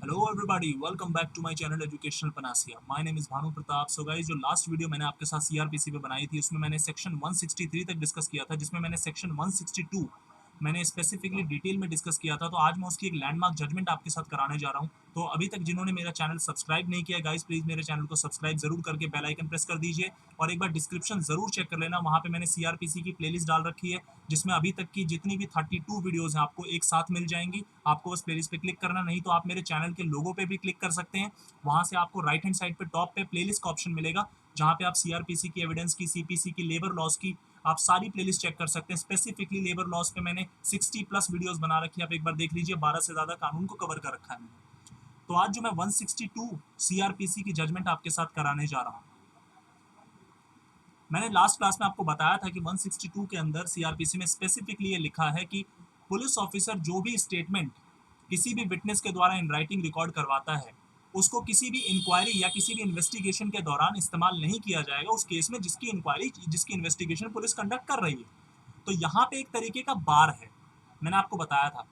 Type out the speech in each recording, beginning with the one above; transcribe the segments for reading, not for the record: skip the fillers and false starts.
Hello everybody, welcome back to my channel educational panacea. My name is Bhanu Pratap. So guys, जो last video मैंने आपके साथ CrPC पे बनाई थी उसमें मैंने सेक्शन 163 तक डिस्कस किया था, जिसमें मैंने सेक्शन 162 मैंने स्पेसिफिकली डिटेल में डिस्कस किया था। तो आज मैं उसकी एक लैंडमार्क जजमेंट आपके साथ कराने जा रहा हूँ। तो अभी तक जिन्होंने मेरा चैनल सब्सक्राइब नहीं किया गाइस, प्लीज मेरे चैनल को सब्सक्राइब जरूर करके बेल आइकन प्रेस कर दीजिए और एक बार डिस्क्रिप्शन जरूर चेक कर लेना। वहाँ पे मैंने सीआरपीसी की प्लेलिस्ट डाल रखी है, जिसमें अभी तक की जितनी भी 32 वीडियोस हैं आपको एक साथ मिल जाएंगी। आपको बस प्लेलिस्ट पे क्लिक करना, नहीं तो आप मेरे चैनल के लोगो पे भी क्लिक कर सकते हैं। वहाँ से आपको राइट हैंड साइड पे टॉप पे प्लेलिस्ट का ऑप्शन मिलेगा, जहाँ पे आप सीआरपीसी की एविडेंस की, सीपीसी की, लेबर लॉस की आप सारी प्लेलिस्ट चेक कर सकते हैं। स्पेसिफिकली लेबर लॉस पे मैंने 60+ वीडियोस बना रखी है, आप एक बार देख लीजिए। 12 से ज़्यादा कानून को कवर कर रखा है मैंने। तो आज जो मैं 162 सीआरपीसी की जजमेंट आपके साथ कराने जा रहा हूँ, मैंने लास्ट क्लास में आपको बताया था कि 162 के अंदर सीआरपीसी में स्पेसिफिकली ये लिखा है कि पुलिस ऑफिसर जो भी स्टेटमेंट किसी भी विटनेस के द्वारा इन राइटिंग रिकॉर्ड करवाता है, उसको किसी भी इंक्वायरी या किसी भी इन्वेस्टिगेशन के दौरान इस्तेमाल नहीं किया जाएगा उस केस में जिसकी इंक्वायरी, जिसकी इन्वेस्टिगेशन पुलिस कंडक्ट कर रही है। तो यहाँ पे एक तरीके का बार है, मैंने आपको बताया था।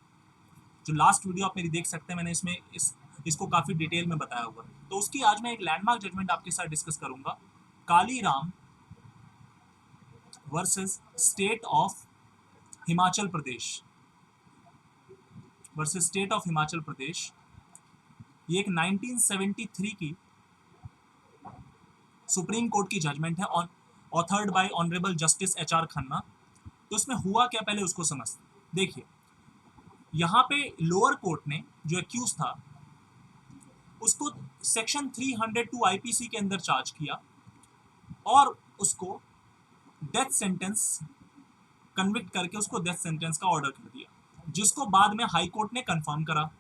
जो लास्ट वीडियो आप मेरी देख सकते हैं, मैंने इसमें इसको काफ़ी डिटेल में बताया हुआ है। तो उसकी आज मैं एक लैंडमार्क जजमेंट आपके साथ डिस्कस करूंगा। Kali Ram versus state of Himachal Pradesh versus state of Himachal Pradesh. ये एक 1973 की सुप्रीम कोर्ट की जजमेंट है, authored by honourable justice H R Khanna. तो इसमें हुआ क्या, पहले उसको समझते। देखिए, यहाँ पे लोअर कोर्ट ने जो एक्यूज था उसको सेक्शन 302 आईपीसी के अंदर चार्ज किया और उसको डेथ सेंटेंस कन्विक्ट करके उसको डेथ सेंटेंस का ऑर्डर कर दिया, जिसको बाद में हाई कोर्ट ने कंफर्म करा।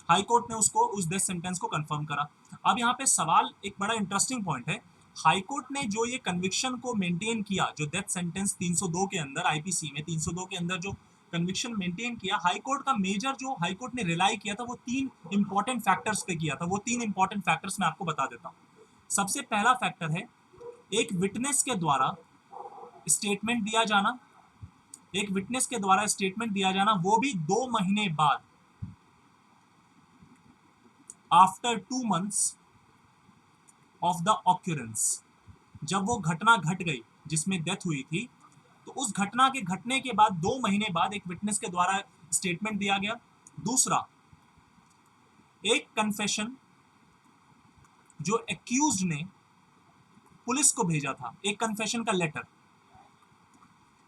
हाई कोर्ट ने उसको उस डेथ सेंटेंस को कंफर्म करा। अब यहाँ पे सवाल एक बड़ा इंटरेस्टिंग पॉइंट है। हाई कोर्ट ने जो ये कन्विक्शन को मेंटेन किया, जो डेथ सेंटेंस 302 के अंदर, आईपीसी में 302 के अंदर जो कन्विक्शन मेंटेन किया, हाई कोर्ट का मेजर जो हाई कोर्ट ने रिलाई किया था वो 3 इंपॉर्टेंट फैक्टर्स पे किया था। वो 3 इंपॉर्टेंट फैक्टर्स मैं आपको बता देता हूँ। सबसे पहला फैक्टर है एक विटनेस के द्वारा स्टेटमेंट दिया जाना। एक विटनेस के द्वारा स्टेटमेंट दिया जाना, वो भी 2 महीने बाद, after 2 months of the occurrence. जब वो घटना घट गई जिसमें डेथ हुई थी, तो उस घटना के घटने के बाद 2 महीने बाद एक विटनेस के द्वारा स्टेटमेंट दिया गया। दूसरा, एक कन्फेशन जो एक्यूज्ड ने पुलिस को भेजा था, एक कन्फेशन का लेटर,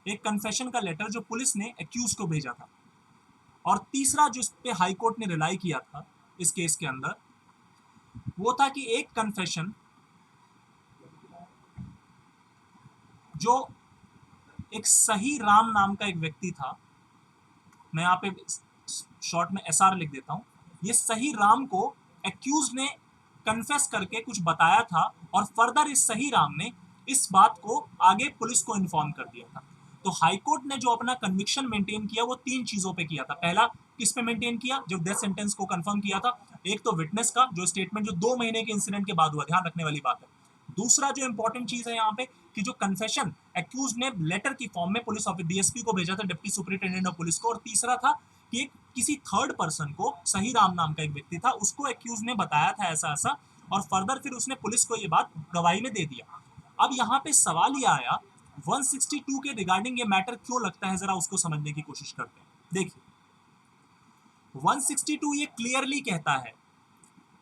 एक कन्फेशन का लेटर जो पुलिस ने एक्यूज को भेजा था। और तीसरा जो इस पे हाई कोर्ट ने रिलाई किया था इस केस के अंदर, वो था कि एक कन्फेशन जो एक सही राम नाम का एक व्यक्ति था, मैं यहाँ पे शॉर्ट में एसआर लिख देता हूँ, ये सही राम को एक्यूज ने कन्फेस करके कुछ बताया था और फर्दर इस सही राम ने इस बात को आगे पुलिस को इन्फॉर्म कर दिया था। तो हाई कोर्ट ने जो अपना कन्विक्शन मेंटेन किया वो 3 चीजों पे किया था। पहला, किस पे मेंटेन किया, जो डेथ सेंटेंस को कंफर्म किया था। एक तो विटनेस का जो स्टेटमेंट जो 2 महीने के इंसिडेंट के बाद हुआ, ध्यान रखने वाली बात है। दूसरा जो इंपॉर्टेंट चीज है यहाँ पे, कि जो कन्फेशन एक्यूज ने लेटर की फॉर्म में पुलिस ऑफिस डीएसपी को भेजा था, डिप्टी सुपरिटेंडेंट ऑफ पुलिस को। और तीसरा था कि एक किसी थर्ड पर्सन को, सही राम नाम का एक व्यक्ति था, उसको एक्यूज ने बताया था ऐसा ऐसा, और फर्दर फिर उसने पुलिस को ये बात गवाही में दे दिया। अब यहाँ पे सवाल ये आया 162 के रिगार्डिंग ये मैटर क्यों लगता है, जरा उसको समझने की कोशिश करते हैं। देखिए, 162 ये क्लियरली कहता है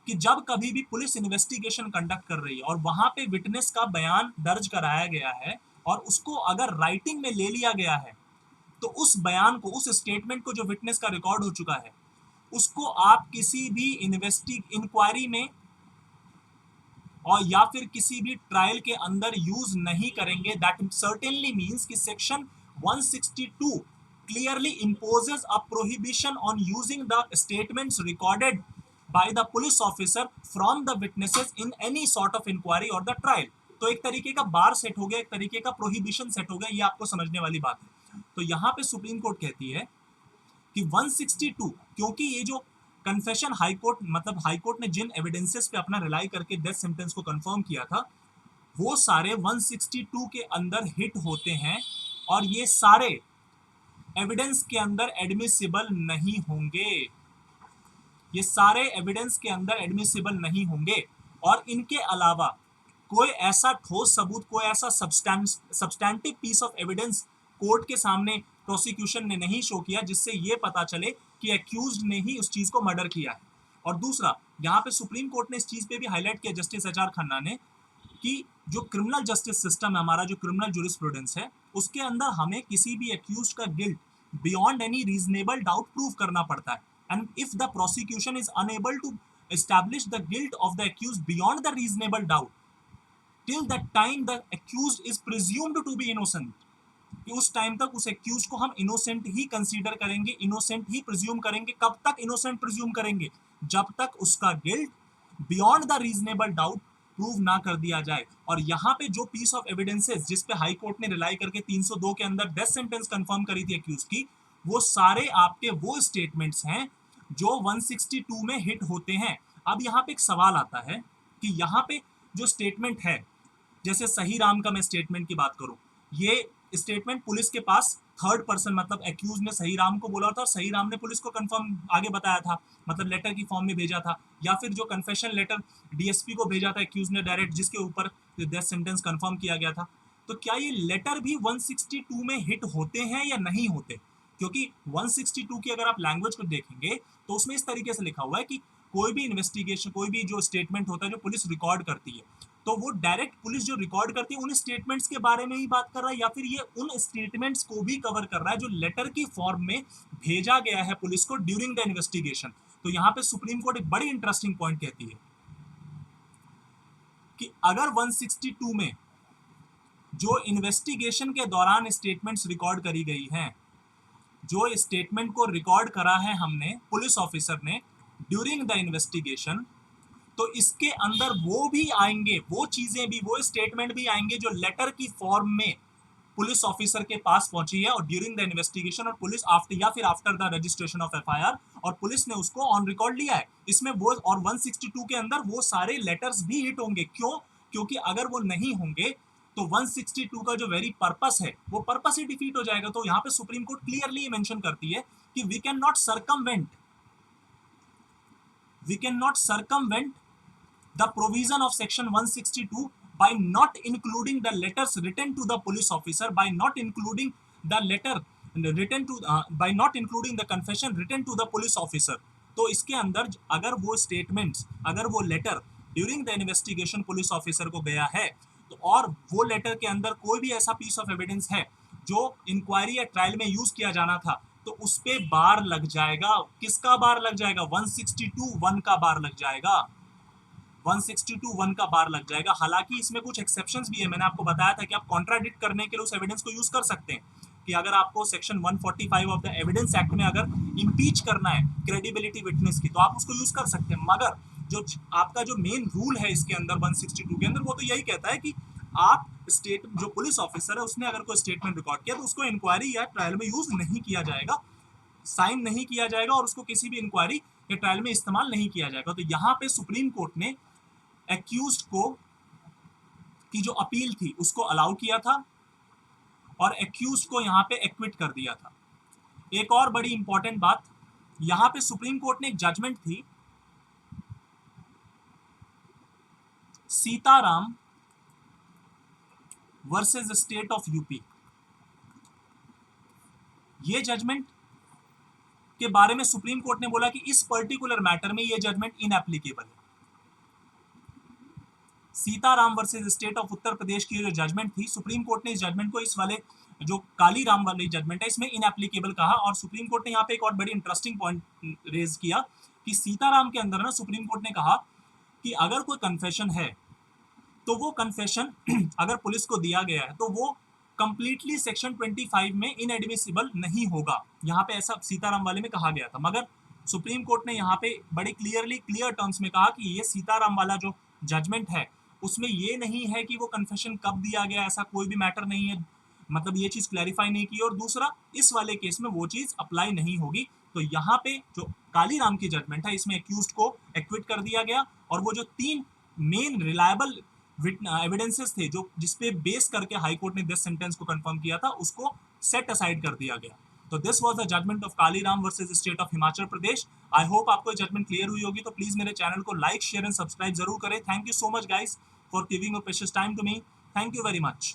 कि जब कभी भी पुलिस इन्वेस्टिगेशन कंडक्ट कर रही है और वहां पे विटनेस का बयान दर्ज कराया गया है और उसको अगर राइटिंग में ले लिया गया है, तो उस बयान को, उस स्टेटमेंट को जो विटनेस का रिकॉर्ड हो चुका है, उसको आप किसी भी इंक्वायरी में और या फिर किसी भी ट्रायल के अंदर यूज नहीं करेंगे। दैट सर्टेनली मीन्स कि section 162 clearly imposes a prohibition on using the statements recorded by the police officer from the witnesses in any sort of inquiry or the trial। तो एक तरीके का बार सेट हो गया, एक तरीके का प्रोहिबिशन सेट हो गया, ये आपको समझने वाली बात है। तो यहाँ पे सुप्रीम कोर्ट कहती है कि 162, क्योंकि ये जो कन्फेशन हाई कोर्ट, मतलब हाई कोर्ट ने जिन एविडेंसेस पे अपना रिलाई करके डेथ सेंटेंस को कंफर्म किया था, वो सारे 162 के अंदर हिट होते हैं और ये सारे एविडेंस के अंदर एडमिसिबल नहीं होंगे। ये सारे एविडेंस के अंदर एडमिसिबल नहीं होंगे। और इनके अलावा कोई ऐसा ठोस सबूत, कोई ऐसा substantive piece of evidence court के सामने प्रोसिक्यूशन ने नहीं शो किया जिससे ये पता चले कि एक्यूज्ड ने ही उस चीज को मर्डर किया है। और दूसरा, यहाँ पे सुप्रीम कोर्ट ने इस चीज पे भी हाईलाइट किया, जस्टिस एच आर खन्ना ने, कि जो क्रिमिनल जस्टिस सिस्टम है हमारा, जो क्रिमिनल जूरिस्प्रूडेंस है, उसके अंदर हमें किसी भी एक्यूज्ड का guilt beyond any reasonable doubt prove करना पड़ता है। And if the prosecution is unable to establish the guilt of the accused beyond the reasonable doubt till that time the accused is presumed to be innocent, कि उस time तक उस accused को हम innocent ही consider करेंगे, innocent ही presume करेंगे। कब तक इनोसेंट प्रिज्यूम करेंगे? जब तक उसका guilt beyond the reasonable doubt prove ना कर दिया जाए। और यहाँ पे जो पीस ऑफ एविडेंसेस जिस पे हाई कोर्ट ने रिलाई करके 302 के अंदर डेथ सेंटेंस कंफर्म करी थी एक्यूज की, वो सारे आपके वो स्टेटमेंट्स हैं जो 162 में हिट होते हैं। अब यहाँ पे एक सवाल आता है कि यहाँ पे जो स्टेटमेंट है, जैसे सही राम का मैं स्टेटमेंट की बात करूं, ये स्टेटमेंट पुलिस के पास थर्ड पर्सन मतलब एक्यूज ने सही राम को बोला था और सही राम ने पुलिस को कंफर्म आगे बताया था, मतलब लेटर की फॉर्म में भेजा था, या फिर जो कन्फेशन लेटर डीएसपी को भेजा था एक्यूज ने डायरेक्ट, जिसके ऊपर डेथ सेंटेंस कंफर्म किया गया था। तो क्या ये लेटर भी 162 में हिट होते हैं या नहीं होते? क्योंकि 162 की अगर आप लैंग्वेज को देखेंगे तो उसमें इस तरीके से लिखा हुआ है कि कोई भी इन्वेस्टिगेशन, कोई भी जो स्टेटमेंट होता है जो पुलिस रिकॉर्ड करती है, तो वो डायरेक्ट पुलिस जो रिकॉर्ड करती है उन स्टेटमेंट्स के बारे में ही बात कर रहा है, या फिर ये उन स्टेटमेंट्स को भी कवर कर रहा है जो लेटर की फॉर्म में भेजा गया है पुलिस को ड्यूरिंग द इन्वेस्टिगेशन। तो यहाँ पे सुप्रीम कोर्ट एक बड़ी इंटरेस्टिंग पॉइंट कहती है कि अगर 162 में जो इन्वेस्टिगेशन के दौरान स्टेटमेंट्स रिकॉर्ड करी गई हैं, जो स्टेटमेंट को रिकॉर्ड करा है हमने पुलिस ऑफिसर ने ड्यूरिंग द इन्वेस्टिगेशन, तो इसके अंदर वो भी आएंगे, वो चीजें भी, वो स्टेटमेंट भी आएंगे जो लेटर की फॉर्म में पुलिस ऑफिसर के पास पहुंची है और ड्यूरिंग द इन्वेस्टिगेशन और पुलिस आफ्टर या फिर after the registration of FIR और पुलिस ने उसको ऑन रिकॉर्ड लिया है। इसमें वो और 162 के अंदर वो सारे लेटर्स भी हिट होंगे। क्यों? क्योंकि अगर वो नहीं होंगे तो 162 का जो वेरी पर्पस है वो पर्पस ही डिफीट हो जाएगा। तो यहाँ पे सुप्रीम कोर्ट क्लियरली मेंशन करती है कि we can not circumvent the provision of section 162 by not including the letters written to the police officer, by not including the letter written to by not including the confession written to the police officer। तो इसके अंदर अगर वो statements, अगर वो letter during the investigation police officer को गया है, तो और वो लेटर के अंदर कोई भी ऐसा पीस ऑफ एविडेंस है जो इंक्वायरी या ट्रायल में यूज किया जाना था, तो उस पे बार लग जाएगा। किसका बार लग जाएगा? 162(1) का बार लग जाएगा। 162(1) का बार लग जाएगा। हालांकि इसमें कुछ एक्सेप्शंस भी है, मैंने आपको बताया था कि आप कॉन्ट्राडिक्ट करने के लिए उस एविडेंस को यूज कर सकते हैं, कि अगर आपको section 145 of the evidence act में अगर इम्पीच करना है क्रेडिबिलिटी विटनेस की, तो आप उसको यूज कर सकते हैं। मगर जो आपका जो मेन रूल है इसके अंदर 162 के अंदर, वो तो यही कहता है कि आप जो पुलिस ऑफिसर है उसने अगर कोई स्टेटमेंट रिकॉर्ड किया तो उसको इंक्वायरी या ट्रायल में यूज नहीं किया जाएगा, साइन नहीं किया जाएगा और उसको किसी भी इंक्वायरी या ट्रायल में इस्तेमाल नहीं किया जाएगा। तो यहाँ पे सुप्रीम कोर्ट ने एक्यूज्ड को की जो अपील थी उसको अलाउ किया था और एक्यूज्ड को यहाँ पे एक्विट कर दिया था। एक और बड़ी इंपॉर्टेंट बात, यहाँ पे सुप्रीम कोर्ट ने एक जजमेंट थी Sitaram versus state of UP. ये जजमेंट के बारे में सुप्रीम कोर्ट ने बोला कि इस पर्टिकुलर मैटर में ये जजमेंट इनएप्लीकेबल है। Sitaram versus state of Uttar Pradesh की जो जजमेंट थी, सुप्रीम कोर्ट ने इस जजमेंट को इस वाले जो काली राम वाली जजमेंट है इसमें इनएप्लीकेबल कहा। और सुप्रीम कोर्ट ने यहाँ पे एक और बड़ी इंटरेस्टिंग पॉइंट रेज किया कि सीताराम के अंदर ना सुप्रीम कोर्ट ने कहा कि अगर कोई कन्फेशन है तो वो कन्फेशन अगर पुलिस को दिया गया है तो वो कंप्लीटली सेक्शन 25 में इनएडमिसिबल नहीं होगा। यहाँ पे ऐसा सीताराम वाले में कहा गया था, मगर सुप्रीम कोर्ट ने यहाँ पे बड़े क्लियर टर्म्स में कहा कि ये सीताराम वाला जो जजमेंट है उसमें ये नहीं है कि वो कन्फेशन कब दिया गया, ऐसा कोई भी मैटर नहीं है, मतलब ये चीज क्लैरिफाई नहीं की। और दूसरा, इस वाले केस में वो चीज अप्लाई नहीं होगी। तो यहाँ पे जो काली राम की जजमेंट है इसमें एक्यूज्ड को एक्विट कर दिया गया और वो जो 3 मेन रिलायबल एविडेंसेस थे जो जिसपे बेस करके हाई कोर्ट ने डेथ सेंटेंस को कंफर्म किया था उसको सेट असाइड कर दिया गया। तो this was the judgment of Kaliram versus state of Himachal Pradesh. I hope आपको जजमेंट क्लियर हुई होगी, तो प्लीज मेरे चैनल को लाइक शेयर एंड सब्सक्राइब जरूर करें। Thank you so much guys for giving your precious time to me. Thank you very much.